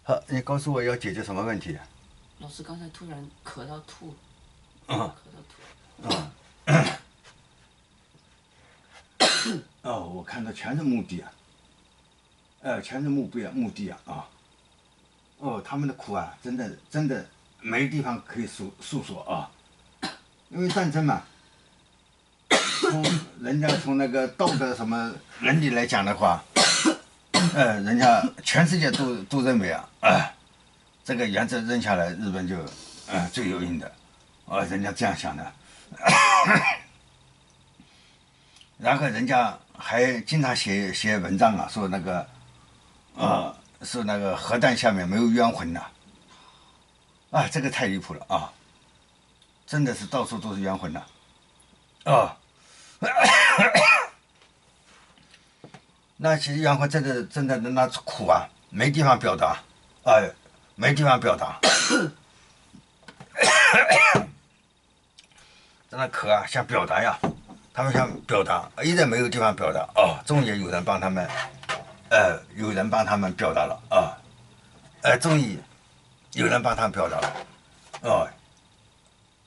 好，你告诉我要解决什么问题？老师刚才突然咳到吐，嗯咳到吐。哦，我看到全是墓地啊，全是墓地啊。哦，他们的苦啊，真的没地方可以诉说啊，因为战争嘛，从那个道德什么伦理来讲的话，人家全世界都认为这个原则扔下来，日本就最有用的，人家这样想的，然后人家还经常写文章啊，说那个说那个核弹下面没有冤魂呐，这个太离谱了啊，真的是到处都是冤魂呐，那其实冤魂真的那苦啊，没地方表达，没地方表达，真的渴啊，想表达呀，他们想表达，一直没有地方表达，终于有人帮他们，表达了终于有人帮他们表达了，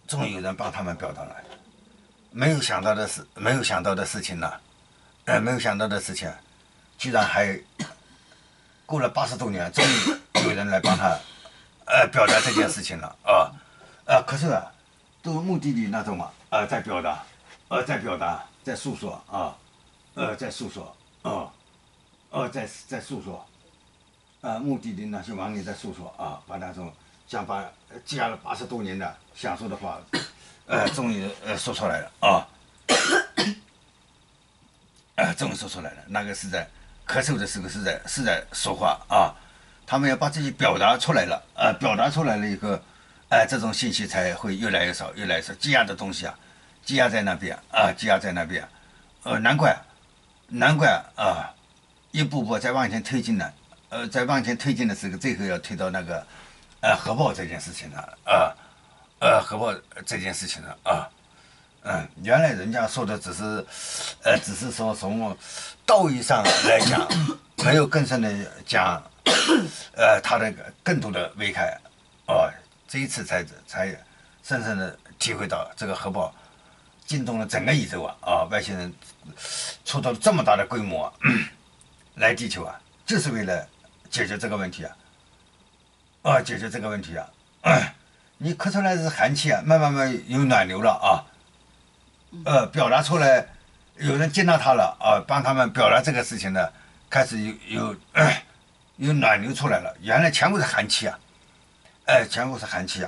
终于有人帮他们表达了，没有想到的事情呢，没有想到的事情，居然还过了80多年，终于有人来帮他表达这件事情了可是都是目的地那种在表达，在诉说在诉说在诉说目的地那些亡灵在诉说把那种想把积压了80多年的想说的话，终于说出来了终于说出来了，那个是在咳嗽的时候是在说话他们要把自己表达出来了表达出来了以后，这种信息才会越来越少，积压的东西积压在那边难怪一步步在往前推进呢，在往前推进的时候，最后要推到那个核爆这件事情了核爆这件事情了原来人家说的只是说从道义上来讲，没有更深的讲，它的更多的危害这一次才深深的体会到这个核爆惊动了整个宇宙外星人出到这么大的规模来地球就是为了解决这个问题解决这个问题你咳出来是寒气慢慢有暖流了表达出来，有人接纳他了帮他们表达这个事情呢，开始有暖流出来了，原来全部是寒气全部是寒气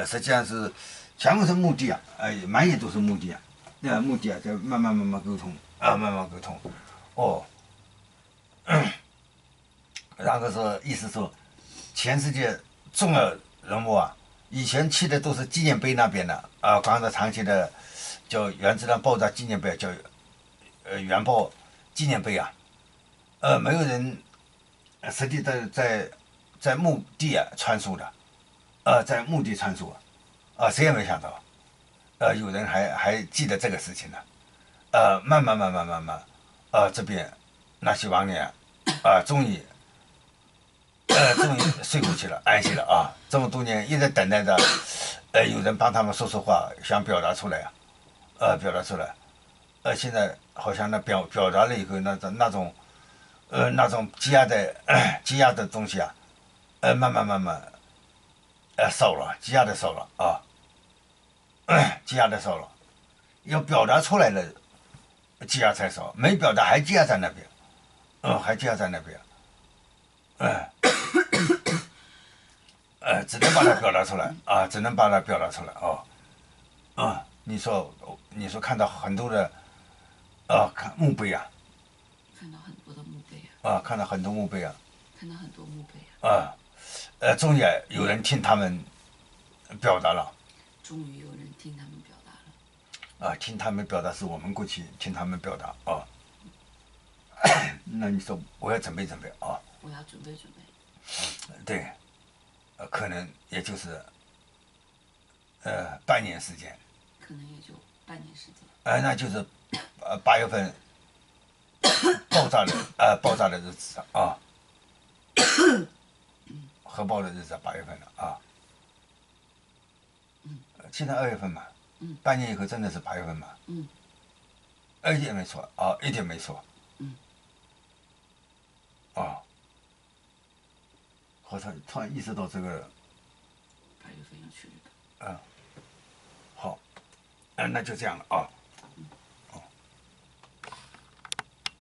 实际上是全部是目的满眼都是目的目的在慢慢沟通慢慢沟通然后说意思说，全世界重要人物以前去的都是纪念碑那边的广岛长崎的叫原子弹爆炸纪念碑，叫原爆纪念碑没有人实际在墓地穿梭的在墓地穿梭谁也没想到有人还记得这个事情呢慢慢这边那些亡灵终于睡过去了，安息了这么多年一直等待着有人帮他们说话，想表达出来表达出来现在好像那表达了以后那种积压的东西慢慢少了，积压的少了积压的少了，要表达出来了积压才少，没表达还积压在那边还积压在那边只能把它表达出来只能把它表达出来你说看到很多的看墓碑看到很多的墓碑看到很多墓碑看到很多墓碑终于有人听他们表达了，终于有人听他们表达了听他们表达是我们过去听他们表达那你说我要准备我要准备对可能也就是半年时间，可能也就半年时间那就是8月份爆炸的日子核爆的日子8月份了啊。现在2月份嘛，半年以后真的是8月份嘛，一点没错啊，一点没错，啊，我突然意识到这个，8月份要去日本，好，那就这样了啊。